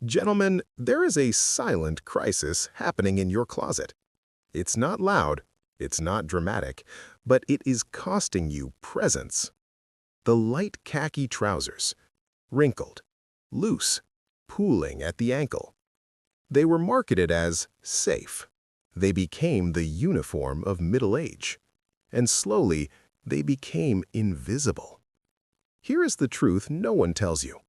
Gentlemen, there is a silent crisis happening in your closet. It's not loud, it's not dramatic, but it is costing you presence. The light khaki trousers, wrinkled, loose, pooling at the ankle. They were marketed as safe. They became the uniform of middle age. And slowly, they became invisible. Here is the truth no one tells you.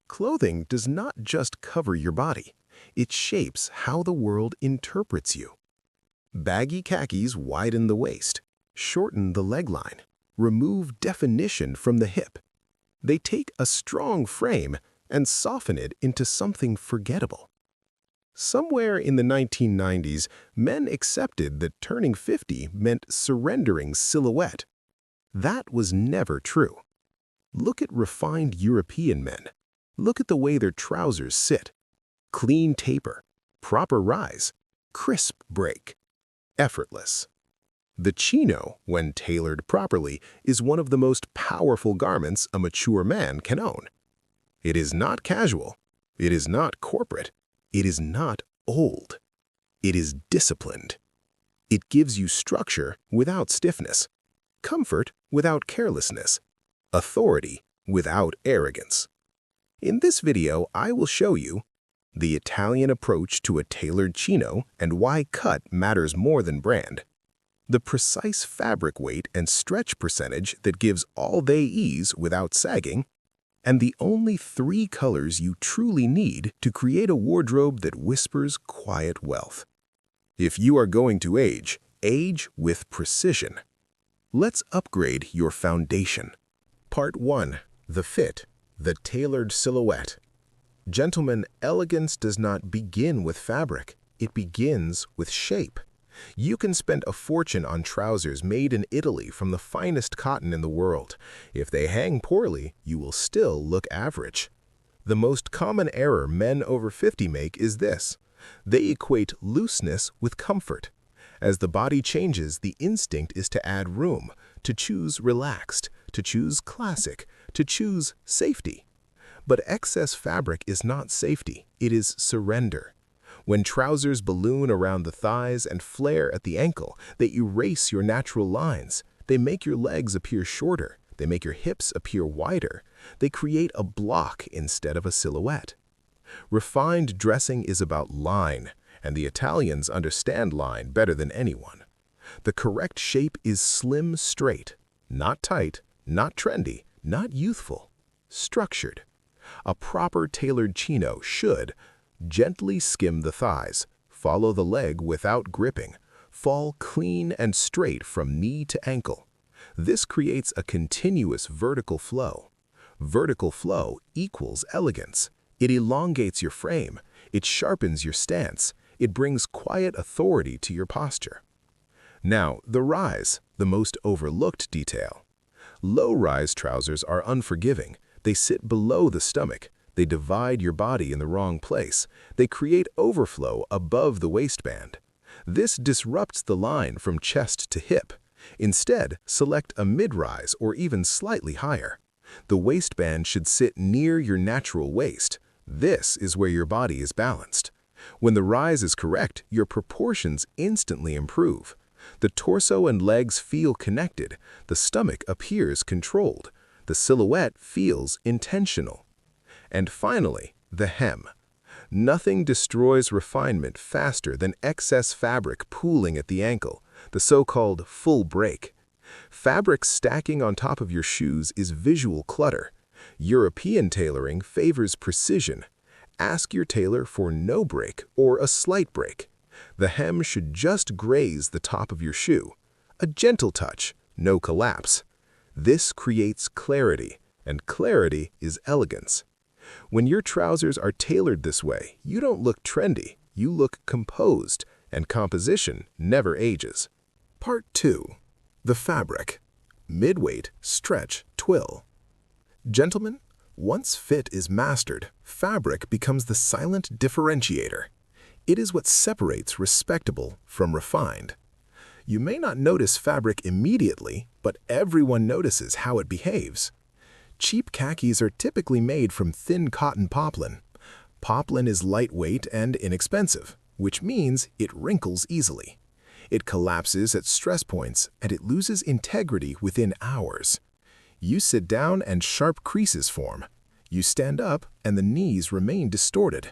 Clothing does not just cover your body. It shapes how the world interprets you. Baggy khakis widen the waist, shorten the leg line, remove definition from the hip. They take a strong frame and soften it into something forgettable. Somewhere in the 1990s, men accepted that turning 50 meant surrendering silhouette. That was never true. Look at refined European men. Look at the way their trousers sit. Clean taper, proper rise, crisp break, effortless. The chino, when tailored properly, is one of the most powerful garments a mature man can own. It is not casual. It is not corporate. It is not old. It is disciplined. It gives you structure without stiffness, comfort without carelessness, authority without arrogance. In this video, I will show you the Italian approach to a tailored chino and why cut matters more than brand, the precise fabric weight and stretch percentage that gives all-day ease without sagging, and the only 3 colors you truly need to create a wardrobe that whispers quiet wealth. If you are going to age, age with precision. Let's upgrade your foundation. Part 1. The fit. The tailored silhouette. Gentlemen, elegance does not begin with fabric. It begins with shape. You can spend a fortune on trousers made in Italy from the finest cotton in the world. If they hang poorly, you will still look average. The most common error men over 50 make is this. They equate looseness with comfort. As the body changes, the instinct is to add room, to choose relaxed, to choose classic, to choose safety. But excess fabric is not safety, it is surrender. When trousers balloon around the thighs and flare at the ankle, they erase your natural lines. They make your legs appear shorter. They make your hips appear wider. They create a block instead of a silhouette. Refined dressing is about line, and the Italians understand line better than anyone. The correct shape is slim straight, not tight, not trendy, not youthful, structured. A proper tailored chino should gently skim the thighs, follow the leg without gripping, fall clean and straight from knee to ankle. This creates a continuous vertical flow. Vertical flow equals elegance. It elongates your frame. It sharpens your stance. It brings quiet authority to your posture. Now, the rise, the most overlooked detail. Low-rise trousers are unforgiving. They sit below the stomach. They divide your body in the wrong place. They create overflow above the waistband. This disrupts the line from chest to hip. Instead, select a mid-rise or even slightly higher. The waistband should sit near your natural waist. This is where your body is balanced. When the rise is correct, your proportions instantly improve. The torso and legs feel connected. The stomach appears controlled. The silhouette feels intentional. And finally, the hem. Nothing destroys refinement faster than excess fabric pooling at the ankle, the so-called full break. Fabric stacking on top of your shoes is visual clutter. European tailoring favors precision. Ask your tailor for no break or a slight break. The hem should just graze the top of your shoe. A gentle touch, no collapse. This creates clarity, and clarity is elegance. When your trousers are tailored this way, you don't look trendy, you look composed, and composition never ages. Part 2. The fabric. Midweight, stretch, twill. Gentlemen, once fit is mastered, fabric becomes the silent differentiator. It is what separates respectable from refined. You may not notice fabric immediately, but everyone notices how it behaves. Cheap khakis are typically made from thin cotton poplin. Poplin is lightweight and inexpensive, which means it wrinkles easily. It collapses at stress points, and it loses integrity within hours. You sit down and sharp creases form. You stand up and the knees remain distorted.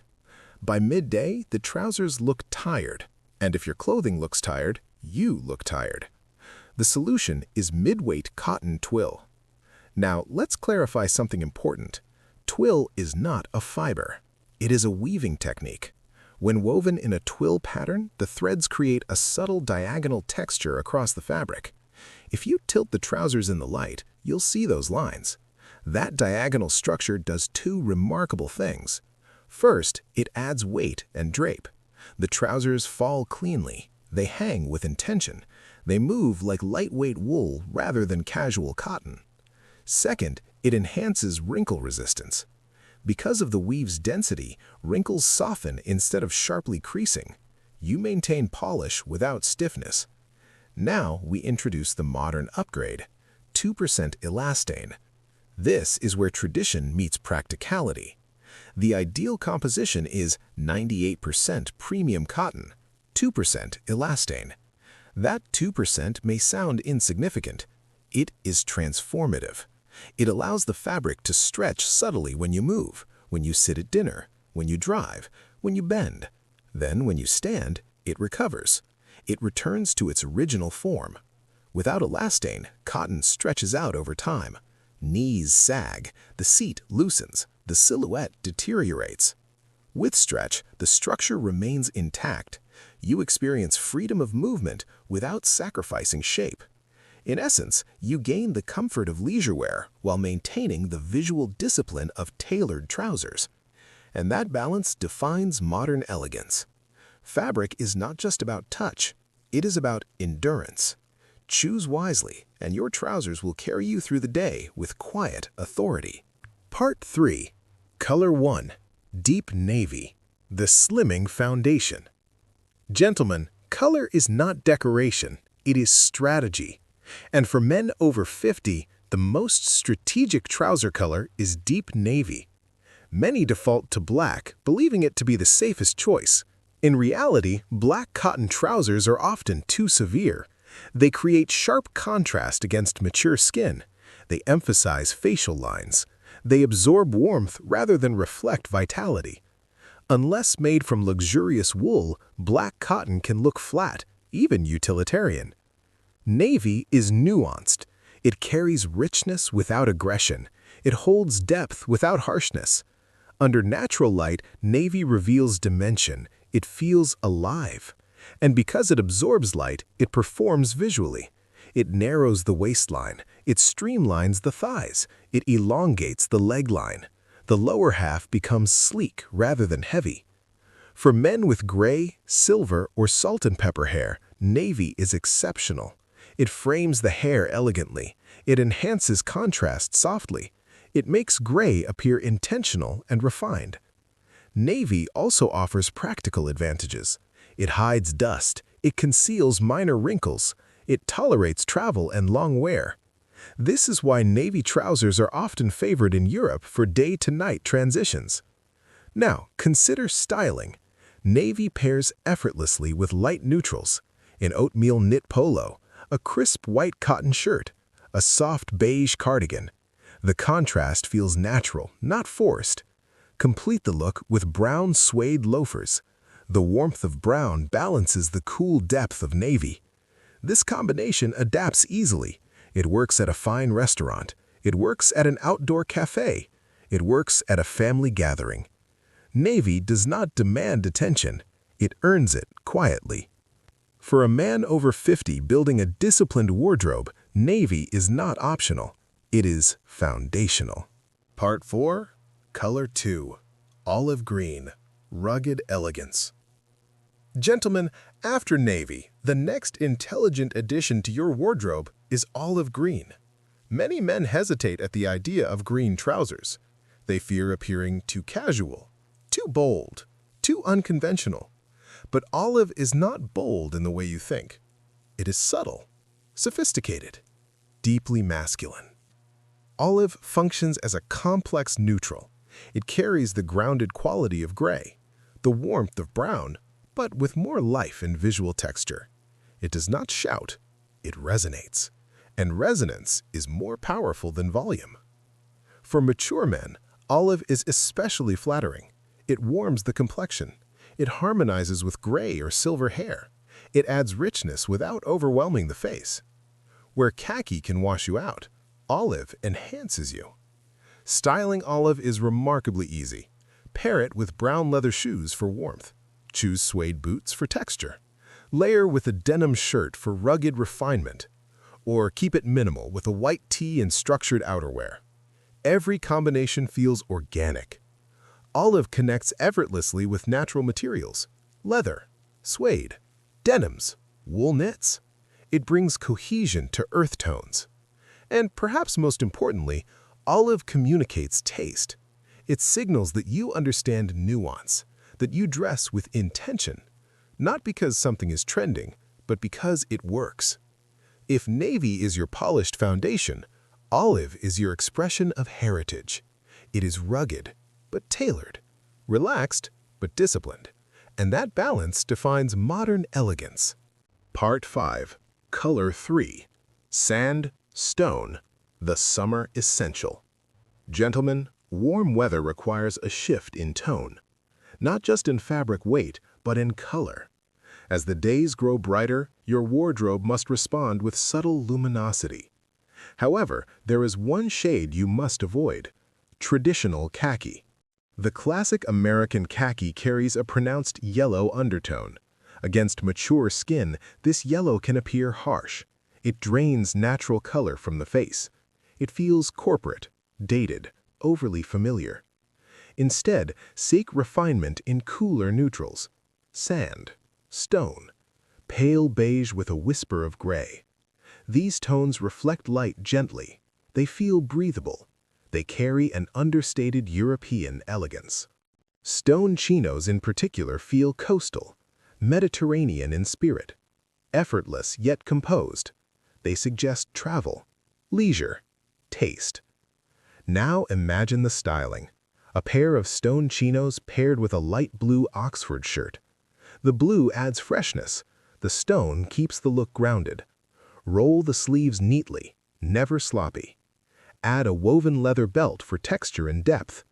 By midday, the trousers look tired, and if your clothing looks tired, you look tired. The solution is midweight cotton twill. Now, let's clarify something important. Twill is not a fiber. It is a weaving technique. When woven in a twill pattern, the threads create a subtle diagonal texture across the fabric. If you tilt the trousers in the light, you'll see those lines. That diagonal structure does two remarkable things. First, it adds weight and drape. The trousers fall cleanly. They hang with intention. They move like lightweight wool rather than casual cotton. Second, it enhances wrinkle resistance. Because of the weave's density, wrinkles soften instead of sharply creasing. You maintain polish without stiffness. Now we introduce the modern upgrade, 2% elastane. This is where tradition meets practicality. The ideal composition is 98% premium cotton, 2% elastane. That 2% may sound insignificant. It is transformative. It allows the fabric to stretch subtly when you move, when you sit at dinner, when you drive, when you bend. Then when you stand, it recovers. It returns to its original form. Without elastane, cotton stretches out over time. Knees sag, the seat loosens, the silhouette deteriorates. With stretch, the structure remains intact. You experience freedom of movement without sacrificing shape. In essence, you gain the comfort of leisure wear while maintaining the visual discipline of tailored trousers. And that balance defines modern elegance. Fabric is not just about touch, it is about endurance. Choose wisely, and your trousers will carry you through the day with quiet authority. Part 3. Color 1. Deep Navy. The Slimming Foundation. Gentlemen, color is not decoration, it is strategy. And for men over 50, the most strategic trouser color is deep navy. Many default to black, believing it to be the safest choice. In reality, black cotton trousers are often too severe. They create sharp contrast against mature skin. They emphasize facial lines. They absorb warmth rather than reflect vitality. Unless made from luxurious wool, black cotton can look flat, even utilitarian. Navy is nuanced. It carries richness without aggression. It holds depth without harshness. Under natural light, navy reveals dimension. It feels alive. And because it absorbs light, it performs visually. It narrows the waistline. It streamlines the thighs. It elongates the leg line. The lower half becomes sleek rather than heavy. For men with gray, silver, or salt and pepper hair, navy is exceptional. It frames the hair elegantly. It enhances contrast softly. It makes gray appear intentional and refined. Navy also offers practical advantages. It hides dust. It conceals minor wrinkles. It tolerates travel and long wear. This is why navy trousers are often favored in Europe for day-to-night transitions. Now, consider styling. Navy pairs effortlessly with light neutrals, an oatmeal knit polo, a crisp white cotton shirt, a soft beige cardigan. The contrast feels natural, not forced. Complete the look with brown suede loafers. The warmth of brown balances the cool depth of navy. This combination adapts easily. It works at a fine restaurant. It works at an outdoor cafe. It works at a family gathering. Navy does not demand attention. It earns it quietly. For a man over 50 building a disciplined wardrobe, navy is not optional. It is foundational. Part 4. Color 2. Olive green. Rugged elegance. Gentlemen, after navy, the next intelligent addition to your wardrobe is olive green. Many men hesitate at the idea of green trousers. They fear appearing too casual, too bold, too unconventional. But olive is not bold in the way you think. It is subtle, sophisticated, deeply masculine. Olive functions as a complex neutral. It carries the grounded quality of gray, the warmth of brown, but with more life and visual texture. It does not shout, it resonates. And resonance is more powerful than volume. For mature men, olive is especially flattering. It warms the complexion. It harmonizes with gray or silver hair. It adds richness without overwhelming the face. Where khaki can wash you out, olive enhances you. Styling olive is remarkably easy. Pair it with brown leather shoes for warmth. Choose suede boots for texture. Layer with a denim shirt for rugged refinement. Or keep it minimal with a white tee and structured outerwear. Every combination feels organic. Olive connects effortlessly with natural materials, leather, suede, denims, wool knits. It brings cohesion to earth tones. And perhaps most importantly, olive communicates taste. It signals that you understand nuance, that you dress with intention, not because something is trending, but because it works. If navy is your polished foundation, olive is your expression of heritage. It is rugged, but tailored, relaxed, but disciplined. And that balance defines modern elegance. Part 5. Color 3. Sand, Stone, the Summer Essential. Gentlemen, warm weather requires a shift in tone. Not just in fabric weight, but in color. As the days grow brighter, your wardrobe must respond with subtle luminosity. However, there is one shade you must avoid: traditional khaki. The classic American khaki carries a pronounced yellow undertone. Against mature skin, this yellow can appear harsh. It drains natural color from the face. It feels corporate, dated, overly familiar. Instead, seek refinement in cooler neutrals: sand, stone, pale beige with a whisper of gray. These tones reflect light gently. They feel breathable. They carry an understated European elegance. Stone chinos in particular feel coastal, Mediterranean in spirit, effortless yet composed. They suggest travel, leisure, taste. Now imagine the styling. A pair of stone chinos paired with a light blue Oxford shirt. The blue adds freshness. The stone keeps the look grounded. Roll the sleeves neatly, never sloppy. Add a woven leather belt for texture and depth.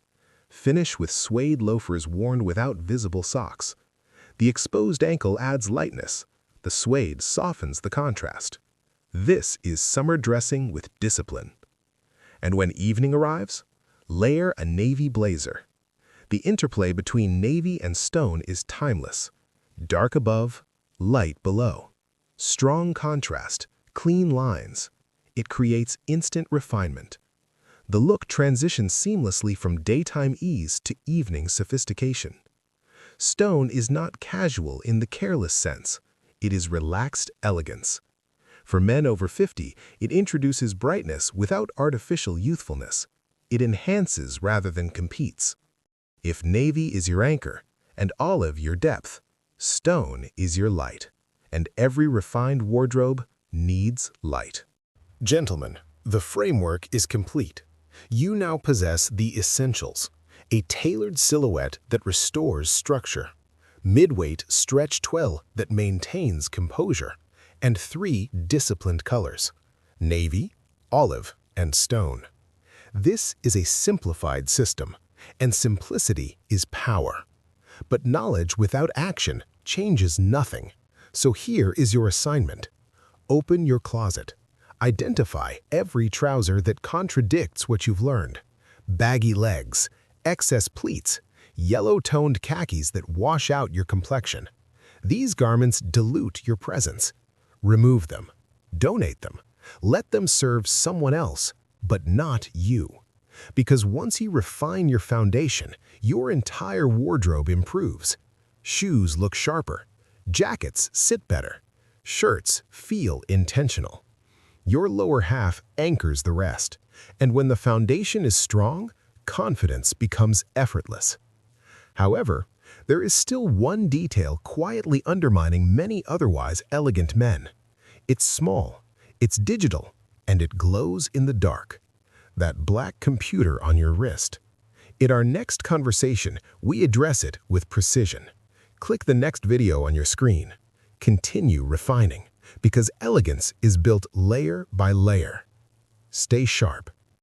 Finish with suede loafers worn without visible socks. The exposed ankle adds lightness. The suede softens the contrast. This is summer dressing with discipline. And when evening arrives, layer a navy blazer. The interplay between navy and stone is timeless. Dark above, light below. Strong contrast, clean lines. It creates instant refinement. The look transitions seamlessly from daytime ease to evening sophistication. Stone is not casual in the careless sense. It is relaxed elegance. For men over 50, it introduces brightness without artificial youthfulness. It enhances rather than competes. If navy is your anchor and olive your depth, stone is your light. And every refined wardrobe needs light. Gentlemen, the framework is complete. You now possess the essentials: a tailored silhouette that restores structure, midweight stretch twill that maintains composure, and 3 disciplined colors: navy, olive, and stone. This is a simplified system, and simplicity is power. But knowledge without action changes nothing. So here is your assignment. Open your closet. Identify every trouser that contradicts what you've learned. Baggy legs, excess pleats, yellow-toned khakis that wash out your complexion. These garments dilute your presence. Remove them. Donate them. Let them serve someone else, but not you. Because once you refine your foundation, your entire wardrobe improves. Shoes look sharper. Jackets sit better. Shirts feel intentional. Your lower half anchors the rest. And when the foundation is strong, confidence becomes effortless. However, there is still one detail quietly undermining many otherwise elegant men. It's small, it's digital, and it glows in the dark. That black computer on your wrist. In our next conversation, we address it with precision. Click the next video on your screen. Continue refining, because elegance is built layer by layer. Stay sharp.